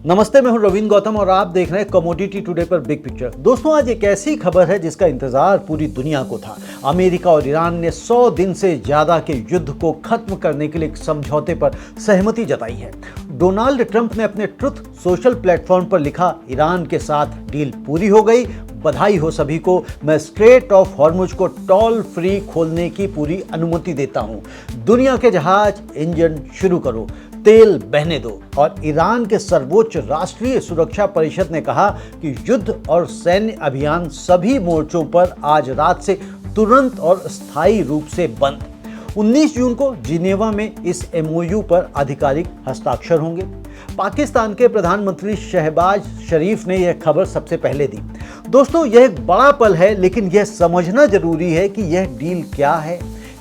नमस्ते, मैं हूं रवींद्र गौतम और आप देख रहे हैं कमोडिटी टुडे पर बिग पिक्चर। दोस्तों, आज एक ऐसी खबर है जिसका इंतजार पूरी दुनिया को था। अमेरिका और ईरान ने 100 दिन से ज्यादा के युद्ध को खत्म करने के लिए एक समझौते पर सहमति जताई है। डोनाल्ड ट्रंप ने अपने ट्रुथ सोशल प्लेटफॉर्म पर लिखा, ईरान के साथ डील पूरी हो गई, बधाई हो सभी को। मैं स्ट्रेट ऑफ हॉर्मुज को टोल फ्री खोलने की पूरी अनुमति देता हूं। दुनिया के जहाज इंजन शुरू करो, तेल बहने दो। और ईरान के सर्वोच्च राष्ट्रीय सुरक्षा परिषद ने कहा कि युद्ध और सैन्य अभियान सभी मोर्चों पर आज रात से तुरंत और स्थायी रूप से बंद। 19 जून को जिनेवा में इस एमओयू पर आधिकारिक हस्ताक्षर होंगे। पाकिस्तान के प्रधानमंत्री शहबाज शरीफ ने यह खबर सबसे पहले दी। दोस्तों, यह एक बड़ा पल है, लेकिन यह समझना जरूरी है कि यह डील क्या है,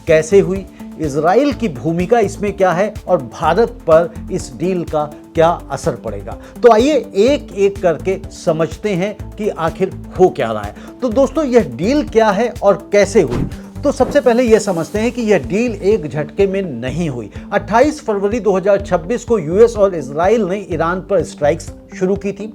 कैसे हुई, इजराइल की भूमिका इसमें क्या है और भारत पर इस डील का क्या असर पड़ेगा। तो आइए एक एक करके समझते हैं कि आखिर हो क्या रहा है। तो दोस्तों, यह डील क्या है और कैसे हुई। तो सबसे पहले यह समझते हैं कि यह डील एक झटके में नहीं हुई। 28 फरवरी 2026 को यूएस और इजराइल ने ईरान पर स्ट्राइक्स शुरू की थी।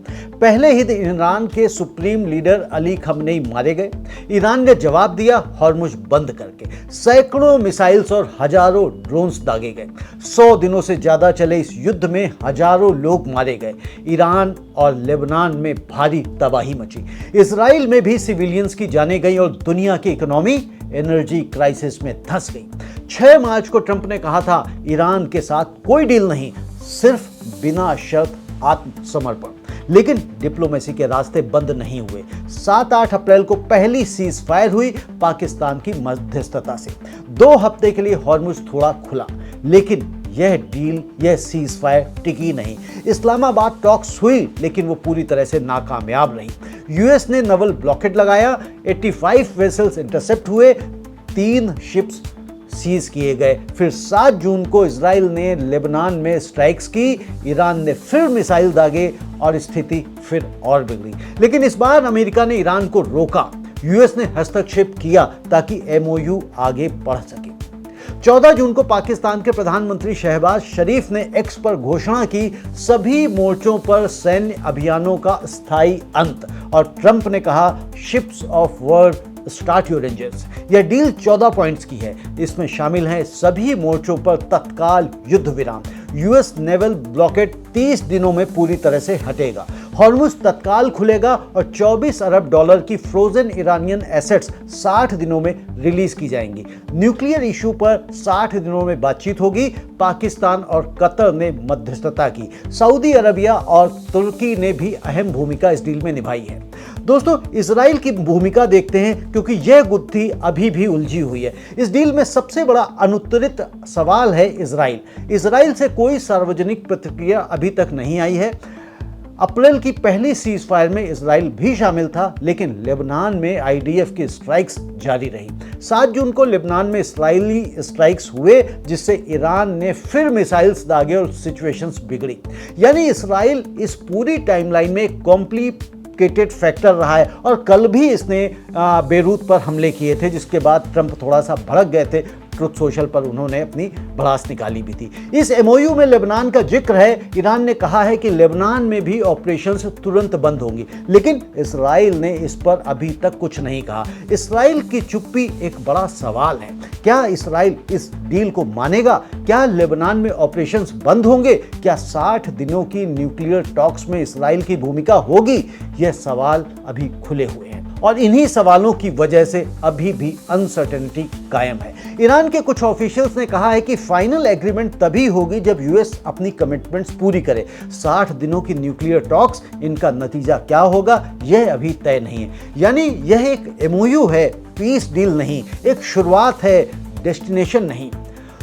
पहले ही दिन ईरान के सुप्रीम लीडर अली खमनेई मारे गए। ईरान ने जवाब दिया हॉर्मुज बंद करके। सैकड़ों मिसाइल्स और हजारों ड्रोन्स दागे गए। 100 दिनों से ज्यादा चले इस युद्ध में हजारों लोग मारे गए। ईरान और लेबनान में भारी तबाही मची। इजराइल में भी सिविलियंस की जानें गई और दुनिया की इकोनॉमी एनर्जी क्राइसिस में धंस गई। 6 मार्च को ट्रंप ने कहा था ईरान के साथ कोई डील नहीं, सिर्फ बिना शर्त आत्मसमर्पण। लेकिन डिप्लोमेसी के रास्ते बंद नहीं हुए। 7-8 अप्रैल को पहली सीज फायर हुई पाकिस्तान की मध्यस्थता से। 2 हफ्ते के लिए हॉर्मुज थोड़ा खुला, लेकिन यह डील, यह सीज फायर टिकी नहीं। इस्लामाबाद टॉक्स हुई, लेकिन वो पूरी तरह से नाकामयाब रही। यूएस ने नवल ब्लॉकेट लगाया, 85 वेसल्स इंटरसेप्ट हुए, 3 शिप्स सीज किए गए। फिर 7 जून को इजराइल ने लेबनान में स्ट्राइक्स की, ईरान ने फिर मिसाइल दागे और स्थिति फिर और बिगड़ी। लेकिन इस बार अमेरिका ने ईरान को रोका। यूएस ने हस्तक्षेप किया ताकि एमओयू आगे बढ़ सके। 14 जून को पाकिस्तान के प्रधानमंत्री शहबाज शरीफ ने एक्स पर घोषणा की, सभी मोर्चों पर सैन्य अभियानों का स्थायी अंत। और ट्रंप ने कहा, ships of war start your engines. यह डील 14 पॉइंट्स की है। इसमें शामिल हैं सभी मोर्चों पर तत्काल युद्ध विराम। यूएस नेवल ब्लॉकेट 30 दिनों में पूरी तरह से हटेगा। हॉर्मुज तत्काल खुलेगा और 24 अरब डॉलर की फ्रोजन ईरानियन एसेट्स 60 दिनों में रिलीज की जाएंगी। न्यूक्लियर इशू पर 60 दिनों में बातचीत होगी। पाकिस्तान और कतर ने मध्यस्थता की। सऊदी अरबिया और तुर्की ने भी अहम भूमिका इस डील में निभाई है। दोस्तों, इजराइल की भूमिका देखते हैं, क्योंकि यह गुत्थी अभी भी उलझी हुई है। इस डील में सबसे बड़ा अनुत्तरित सवाल है इजराइल से कोई सार्वजनिक प्रतिक्रिया अभी तक नहीं आई है। अप्रैल की पहली सीज फायर में इजराइल भी शामिल था, लेकिन लेबनान में आईडीएफ की स्ट्राइक्स जारी रही। 7 जून को लेबनान में इस्राइली स्ट्राइक्स हुए, जिससे ईरान ने फिर मिसाइल्स दागे और सिचुएशंस बिगड़ी। यानी इस्राइल इस पूरी टाइमलाइन में कॉम्प्लिकेटेड फैक्टर रहा है। और कल भी इसने बेरूत पर हमले किए थे, जिसके बाद ट्रंप थोड़ा सा भड़क गए थे। ट्रुथ सोशल पर उन्होंने अपनी भड़ास निकाली भी थी। इस एमओयू में लेबनान का जिक्र है। ईरान ने कहा है कि लेबनान में भी ऑपरेशंस तुरंत बंद होंगी, लेकिन इस्राइल ने इस पर अभी तक कुछ नहीं कहा। इस्राइल की चुप्पी एक बड़ा सवाल है। क्या इस्राइल इस डील को मानेगा? क्या लेबनान में ऑपरेशंस बंद होंगे? क्या 60 दिनों की न्यूक्लियर टॉक्स में इस्राइल की भूमिका होगी? यह सवाल अभी खुले हुए हैं और इन्हीं सवालों की वजह से अभी भी अनसर्टेनिटी कायम है। ईरान के कुछ ऑफिशियल्स ने कहा है कि फाइनल एग्रीमेंट तभी होगी जब यूएस अपनी कमिटमेंट्स पूरी करे। 60 दिनों की न्यूक्लियर टॉक्स, इनका नतीजा क्या होगा यह अभी तय नहीं है। यानी यह एक एमओयू है, पीस डील नहीं, एक शुरुआत है, डेस्टिनेशन नहीं।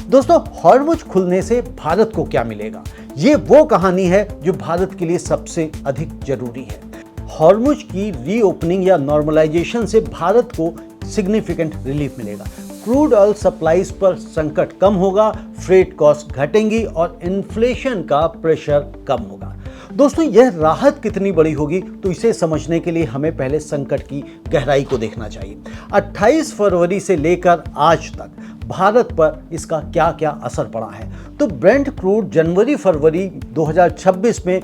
दोस्तों, हॉर्मुज खुलने से भारत को क्या मिलेगा? ये वो कहानी है जो भारत के लिए सबसे अधिक जरूरी है। हॉर्मुज की रीओपनिंग या नॉर्मलाइजेशन से भारत को सिग्निफिकेंट रिलीफ मिलेगा। क्रूड ऑयल सप्लाईज पर संकट कम होगा, फ्रेट कॉस्ट घटेंगी और इन्फ्लेशन का प्रेशर कम होगा। दोस्तों, यह राहत कितनी बड़ी होगी, तो इसे समझने के लिए हमें पहले संकट की गहराई को देखना चाहिए। 28 फरवरी से लेकर आज तक भारत पर इसका क्या क्या असर पड़ा है। तो ब्रेंट क्रूड जनवरी फरवरी 2026 में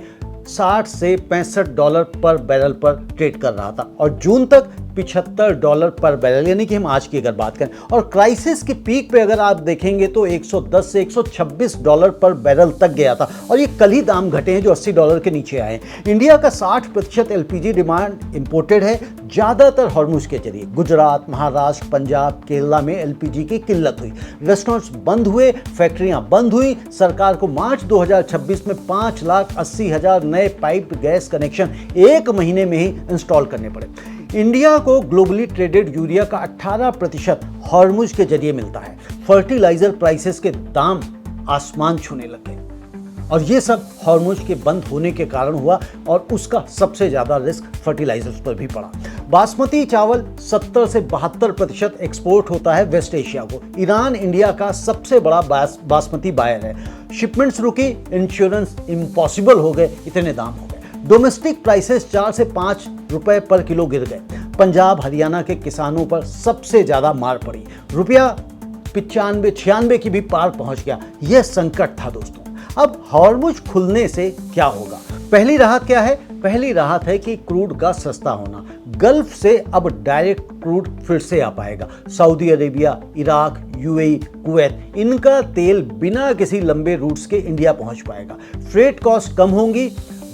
60 से $65 पर बैरल पर ट्रेड कर रहा था और जून तक $75 पर बैरल, यानी कि हम आज की अगर बात करें। और क्राइसिस की पीक पे अगर आप देखेंगे तो 110 से $126 पर बैरल तक गया था और ये कल ही दाम घटे हैं जो $80 के नीचे आए हैं। इंडिया का 60% एलपीजी डिमांड इंपोर्टेड है, ज़्यादातर हॉर्मुज के जरिए। गुजरात, महाराष्ट्र, पंजाब, केरला में एलपीजी की किल्लत हुई, रेस्टोरेंट्स बंद हुए, फैक्ट्रियां बंद हुई। सरकार को मार्च 2026 में 5,80,000 नए पाइप गैस कनेक्शन एक महीने में ही इंस्टॉल करने पड़े। इंडिया को ग्लोबली ट्रेडेड यूरिया का 18% हॉर्मुज के जरिए मिलता है। फर्टिलाइजर प्राइसेस के दाम आसमान छूने लगे और ये सब हॉर्मुज के बंद होने के कारण हुआ और उसका सबसे ज्यादा रिस्क फर्टिलाइजर्स पर भी पड़ा। बासमती चावल 70 से 72% एक्सपोर्ट होता है वेस्ट एशिया को। ईरान इंडिया का सबसे बड़ा बासमती बायर है। शिपमेंट्स रुकी, इंश्योरेंस इम्पॉसिबल हो गए, इतने दाम हो गए। डोमेस्टिक प्राइसेस 4 से 5 रुपए पर किलो गिर गए। पंजाब हरियाणा के किसानों पर सबसे ज्यादा मार पड़ी। रुपया 95-96 की भी पार पहुंच गया। यह संकट था दोस्तों। अब हॉर्मुज खुलने से क्या होगा? पहली राहत क्या है? पहली राहत है कि क्रूड का सस्ता होना। गल्फ से अब डायरेक्ट क्रूड फिर से आ पाएगा। Saudi Arabia, Iraq, UAE, Kuwait, इनका तेल बिना किसी लंबे रूट्स के इंडिया पहुंच पाएगा। फ्रेट कॉस्ट कम होंगी,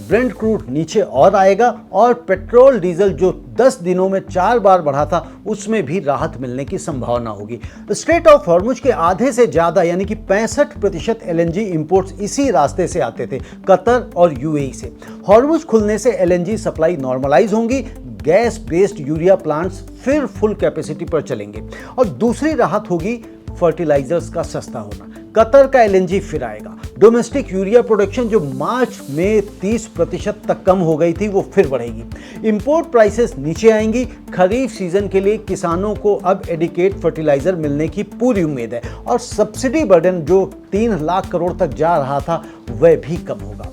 ब्रेंट क्रूड नीचे और आएगा और पेट्रोल डीजल जो 10 दिनों में 4 बार बढ़ा था उसमें भी राहत मिलने की संभावना होगी। स्ट्रेट ऑफ हॉर्मुज के आधे से ज्यादा यानी कि 65% एलएनजी इंपोर्ट्स इसी रास्ते से आते थे, कतर और यूएई से। हॉर्मुज खुलने से एलएनजी सप्लाई नॉर्मलाइज होंगी, गैस बेस्ड यूरिया प्लांट्स फिर फुल कैपेसिटी पर चलेंगे। और दूसरी राहत होगी फर्टिलाइजर्स का सस्ता होना। कतर का एलएनजी फिर आएगा। डोमेस्टिक यूरिया प्रोडक्शन जो मार्च में 30% तक कम हो गई थी वो फिर बढ़ेगी। इंपोर्ट प्राइसेस नीचे आएंगी। खरीफ सीजन के लिए किसानों को अब एडिकेट फर्टिलाइजर मिलने की पूरी उम्मीद है और सब्सिडी बर्डन जो 3 लाख करोड़ तक जा रहा था वह भी कम होगा।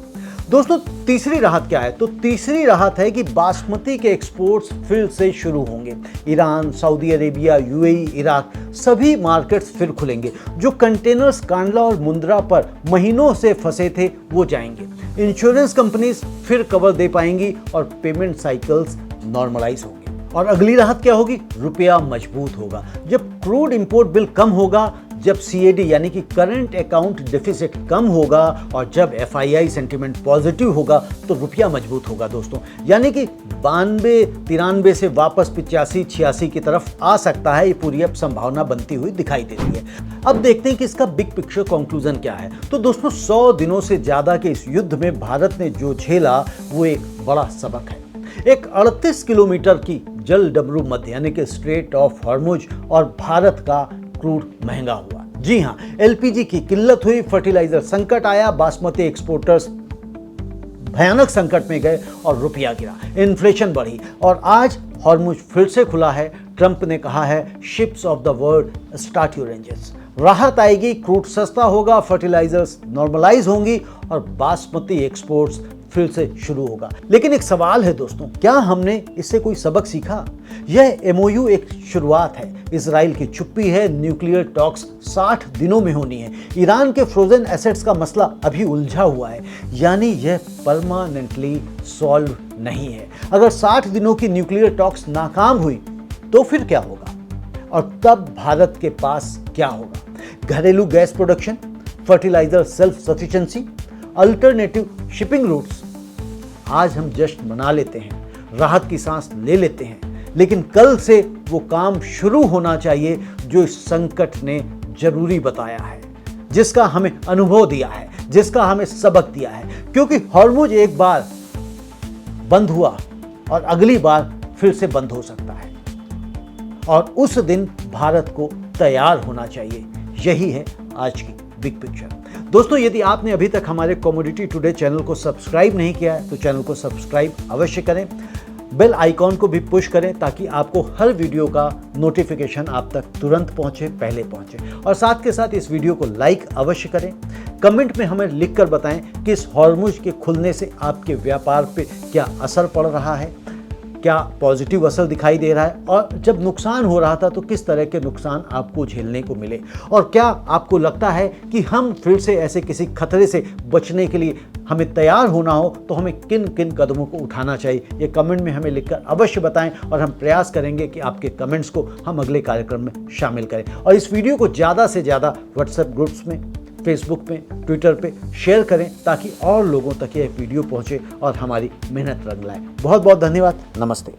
दोस्तों तीसरी राहत क्या है? तो तीसरी राहत है कि बासमती के एक्सपोर्ट्स फिर से शुरू होंगे। Iran, Saudi Arabia, UAE, Iraq सभी मार्केट्स फिर खुलेंगे। जो कंटेनर्स कांडला और मुंद्रा पर महीनों से फंसे थे वो जाएंगे। इंश्योरेंस कंपनीज फिर कवर दे पाएंगी और पेमेंट साइकिल्स नॉर्मलाइज होंगे। और अगली राहत क्या होगी? रुपया मजबूत होगा। जब क्रूड इंपोर्ट बिल कम होगा, जब सीएडी यानी कि करंट अकाउंट डेफिसिट कम होगा और जब एफआईआई सेंटीमेंट पॉजिटिव होगा तो रुपया मजबूत होगा दोस्तों। यानी कि 92-93 से वापस 85-86 की तरफ आ सकता है। ये पूरी अब संभावना बनती हुई दिखाई देती है। अब देखते हैं कि इसका बिग पिक्चर कंक्लूजन क्या है। तो दोस्तों 100 दिनों से ज्यादा के इस युद्ध में भारत ने जो झेला वो एक बड़ा सबक है। एक 38 किलोमीटर की जल डमरू मध्य यानी कि स्ट्रेट ऑफ हॉर्मुज और भारत का क्रूड महंगा हुआ। जी हां, एलपीजी की किल्लत हुई, फर्टिलाइजर संकट आया, बासमती एक्सपोर्टर्स भयानक संकट में गए और रुपया गिरा, इन्फ्लेशन बढ़ी और आज हॉर्मुज फिर से खुला है। ट्रंप ने कहा है ships of the world start your engines. राहत आएगी, क्रूड सस्ता होगा, फर्टिलाइजर्स नॉर्मलाइज होंगी और बासमती एक्सपोर्ट्स फिर से शुरू होगा। लेकिन एक सवाल है दोस्तों, क्या हमने इससे कोई सबक सीखा? यह एमओयू एक शुरुआत है। इजराइल की चुप्पी है। न्यूक्लियर टॉक्स 60 दिनों में होनी है। ईरान के फ्रोजन एसेट्स का मसला अभी उलझा हुआ है, यानी यह परमानेंटली सॉल्व नहीं है। अगर 60 दिनों की न्यूक्लियर टॉक्स नाकाम हुई तो फिर क्या होगा और तब भारत के पास क्या होगा? घरेलू gas production, fertiliser self sufficiency, alternative shipping routes. आज हम जश्न मना लेते हैं, राहत की सांस ले लेते हैं, लेकिन कल से वो काम शुरू होना चाहिए जो इस संकट ने जरूरी बताया है, जिसका हमें अनुभव दिया है, जिसका हमें सबक दिया है। क्योंकि हॉर्मुज एक बार बंद हुआ और अगली बार फिर से बंद हो सकता है और उस दिन भारत को तैयार होना चाहिए। यही है आज की बिग पिक्चर। दोस्तों यदि आपने अभी तक हमारे कमोडिटी टुडे चैनल को सब्सक्राइब नहीं किया है तो चैनल को सब्सक्राइब अवश्य करें। बेल आइकॉन को भी पुश करें ताकि आपको हर वीडियो का नोटिफिकेशन आप तक तुरंत पहुंचे, पहले पहुंचे। और साथ के साथ इस वीडियो को लाइक अवश्य करें। कमेंट में हमें लिखकर बताएं कि इस हॉर्मुज के खुलने से आपके व्यापार पे क्या असर पड़ रहा है। क्या पॉजिटिव असर दिखाई दे रहा है, और जब नुकसान हो रहा था तो किस तरह के नुकसान आपको झेलने को मिले, और क्या आपको लगता है कि हम फिर से ऐसे किसी खतरे से बचने के लिए हमें तैयार होना हो तो हमें किन किन कदमों को उठाना चाहिए, ये कमेंट में हमें लिखकर अवश्य बताएं और हम प्रयास करेंगे कि आपके कमेंट्स को हम अगले कार्यक्रम में शामिल करें। और इस वीडियो को ज़्यादा से ज़्यादा व्हाट्सएप ग्रुप्स में, फेसबुक पे, ट्विटर पे शेयर करें ताकि और लोगों तक यह वीडियो पहुंचे और हमारी मेहनत रंग लाए। बहुत बहुत धन्यवाद। नमस्ते।